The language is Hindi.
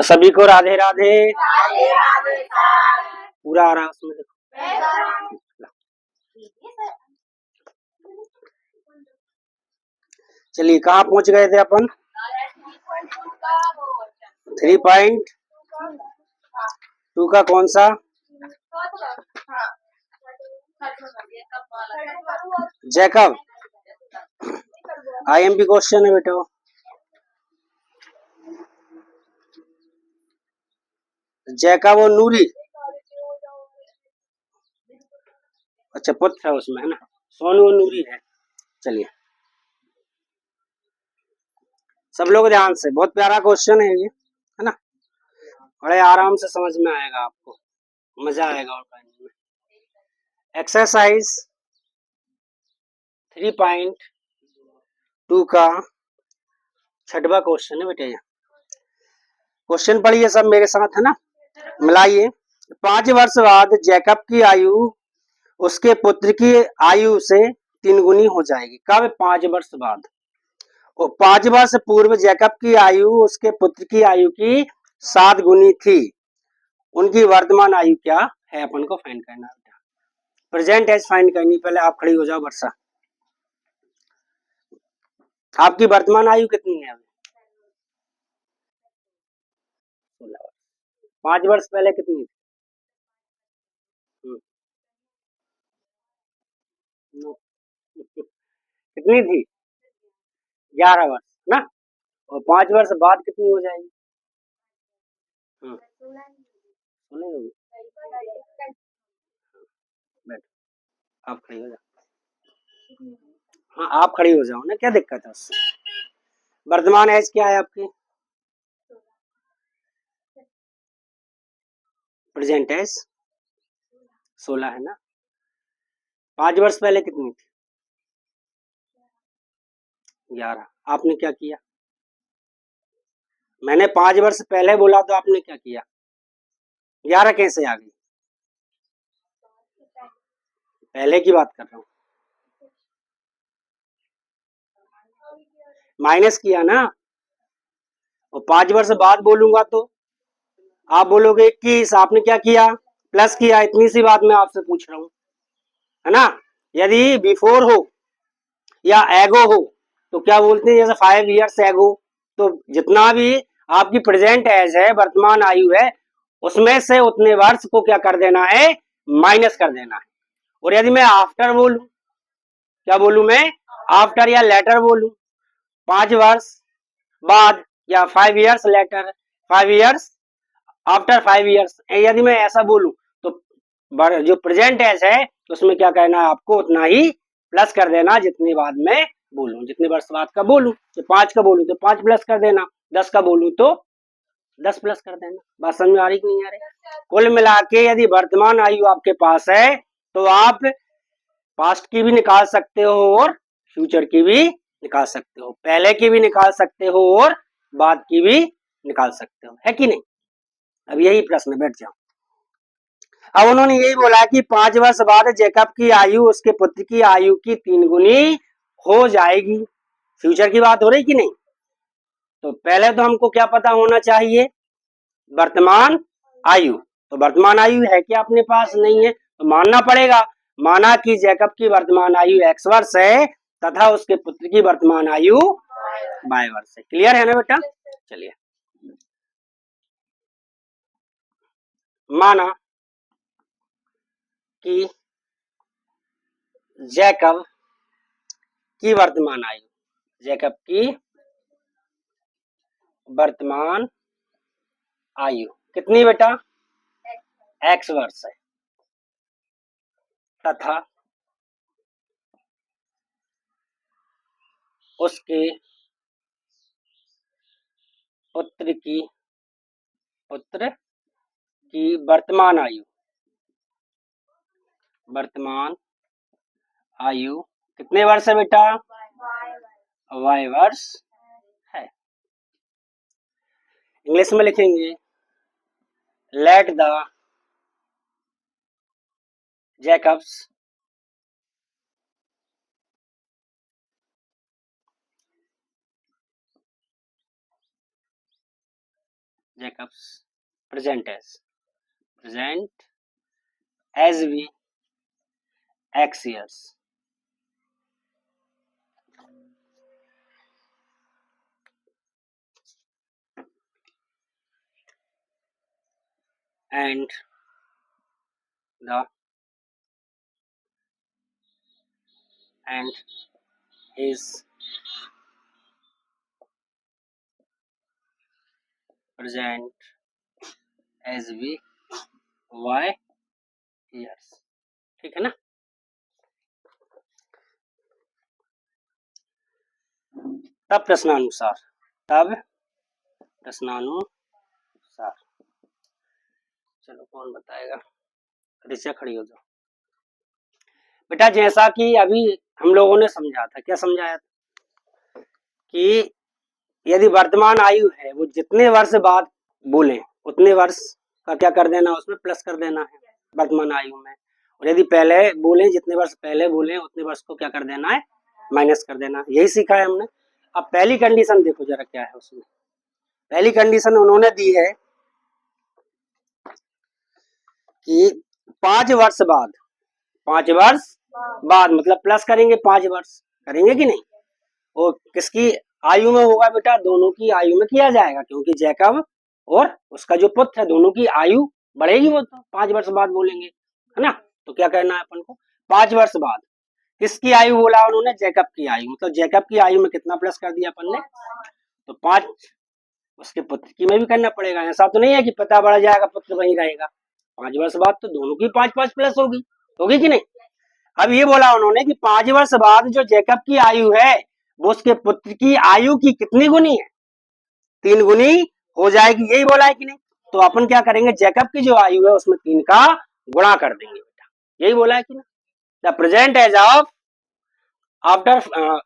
सभी को राधे राधे। पूरा आ रहा है उसमें, देखो। चलिए, कहाँ पहुंच गए थे अपन? 3.2 का कौन सा? जैकब। IMP क्वेश्चन है बेटा। जैकब और नूरी, अच्छा पुत्र है उसमें, है ना? सोनू और नूरी है। चलिए सब लोग ध्यान से, बहुत प्यारा क्वेश्चन है ये, है ना? बड़े आराम से समझ में आएगा आपको, मजा आएगा और पढ़ने में। एक्सरसाइज 3.2 का 6वां क्वेश्चन है बेटे। क्वेश्चन पढ़िए सब मेरे साथ, है ना? मिलाइए। 5 वर्ष बाद जैकब की आयु उसके पुत्र की आयु से 3 गुनी हो जाएगी। कब? 5 वर्ष बाद। और 5 वर्ष पूर्व जैकब की आयु उसके पुत्र की आयु की 7 गुनी थी। उनकी वर्तमान आयु क्या है, अपन को फाइंड करना है। प्रेजेंट एज फाइंड करनी। पहले आप खड़ी हो जाओ वर्षा। आपकी वर्तमान आयु कितनी है अभी? 5 वर्ष पहले कितनी थी? कितनी थी? 11 वर्ष ना। और 5 वर्ष बाद कितनी हो जाएगी? सुनेंगे। आप खड़ी हो जाओ। हाँ आप खड़ी हो जाओ ना, क्या दिक्कत है उससे? वर्तमान एज क्या है आपकी? प्रेजेंट एज 16 है ना। 5 वर्ष पहले कितनी थी? 11। आपने क्या किया? मैंने 5 वर्ष पहले बोला तो आपने क्या किया? 11 कैसे आ गई? पहले की बात कर रहा हूँ। माइनस किया ना। और 5 वर्ष बाद बोलूंगा तो आप बोलोगे 21। आपने क्या किया? प्लस किया। इतनी सी बात मैं आपसे पूछ रहा हूँ, है ना? यदि बिफोर हो या एगो हो तो क्या बोलते हैं? जैसे 5 ईयर्स एगो, तो जितना भी आपकी प्रेजेंट एज है, वर्तमान आयु है, उसमें से उतने वर्ष को क्या कर देना है? माइनस कर देना है। और यदि मैं आफ्टर बोलूं, क्या बोलूं मैं? आफ्टर या लेटर बोलूं, 5 वर्ष बाद या 5 years later, 5 years after 5 years, यदि मैं ऐसा बोलूं तो जो प्रेजेंट एज है उसमें क्या कहना है आपको? उतना ही प्लस कर देना जितने बाद में बोलूं, जितने वर्ष बाद का बोलूं। तो 5 का बोलूं तो 5 प्लस कर देना, 10 का बोलूं तो 10 प्लस कर देना। बात समझ में आ रही कि नहीं आ रही? कुल मिला के यदि वर्तमान आयु आपके पास है तो आप पास्ट की भी निकाल सकते हो और फ्यूचर की भी निकाल सकते हो, पहले की भी निकाल सकते हो और बाद की भी निकाल सकते हो, है कि नहीं? अब यही प्रश्न, बैठ जाओ। अब उन्होंने यही बोला कि 5 वर्ष बाद जैकब की आयु उसके पुत्र की आयु की 3 गुनी हो जाएगी। फ्यूचर की बात हो रही कि नहीं? तो पहले तो हमको क्या पता होना चाहिए? वर्तमान आयु। तो वर्तमान आयु है क्या अपने पास? नहीं है, तो मानना पड़ेगा। माना कि जैकब की वर्तमान आयु x वर्ष है तथा उसके पुत्र की वर्तमान आयु y वर्ष है। क्लियर है ना बेटा? चलिए, माना कि जैकब की वर्तमान आयु, जैकब की वर्तमान आयु कितनी बेटा? x वर्ष है तथा उसके पुत्र की वर्तमान आयु, वर्तमान आयु कितने वर्ष है बेटा? y वर्ष है। इंग्लिश में लिखेंगे, let the Jacob's Jacob's present age be x years. And his present as we y years. ठीक है ना? तब प्रश्नानुसार चलो कौन बताएगा? ऋचा खड़ी हो जाओ बेटा। जैसा कि अभी हम लोगों ने समझा था, क्या समझाया था कि यदि वर्तमान आयु है वो जितने वर्ष बाद बोले उतने वर्ष का क्या कर देना, उसमें प्लस कर देना है वर्तमान आयु में, और यदि पहले बोले जितने वर्ष पहले बोले उतने वर्ष को क्या कर देना है, माइनस कर देना। यही सीखा है हमने। अब पहली कंडीशन देखो जरा क्या है उसमें। पहली कंडीशन उन्होंने दी है कि 5 वर्ष बाद मतलब प्लस करेंगे 5 वर्ष, करेंगे कि नहीं? और किसकी आयु में होगा बेटा? दोनों की आयु में किया जाएगा, क्योंकि जैकब और उसका जो पुत्र है दोनों की आयु बढ़ेगी, वो तो 5 वर्ष बाद बोलेंगे, है ना? तो क्या करना है अपन को? 5 वर्ष बाद किसकी आयु बोला उन्होंने? जैकब की आयु। मतलब जैकब की आयु में कितना प्लस कर दिया अपन ने? तो 5 उसके पुत्र की में भी करना पड़ेगा। ऐसा तो नहीं है कि पिता बढ़ जाएगा पुत्र वहीं रहेगा। 5 वर्ष बाद तो दोनों की 5-5 प्लस होगी कि नहीं? अब ये बोला उन्होंने कि 5 वर्ष बाद जो जैकब की आयु है वो उसके पुत्र की आयु की कितनी गुनी है? 3 गुनी हो जाएगी। यही बोला है कि नहीं? तो अपन क्या करेंगे? जैकब की जो आयु है उसमें 3 का गुणा कर देंगे बेटा। यही बोला है कि ना? The present age of after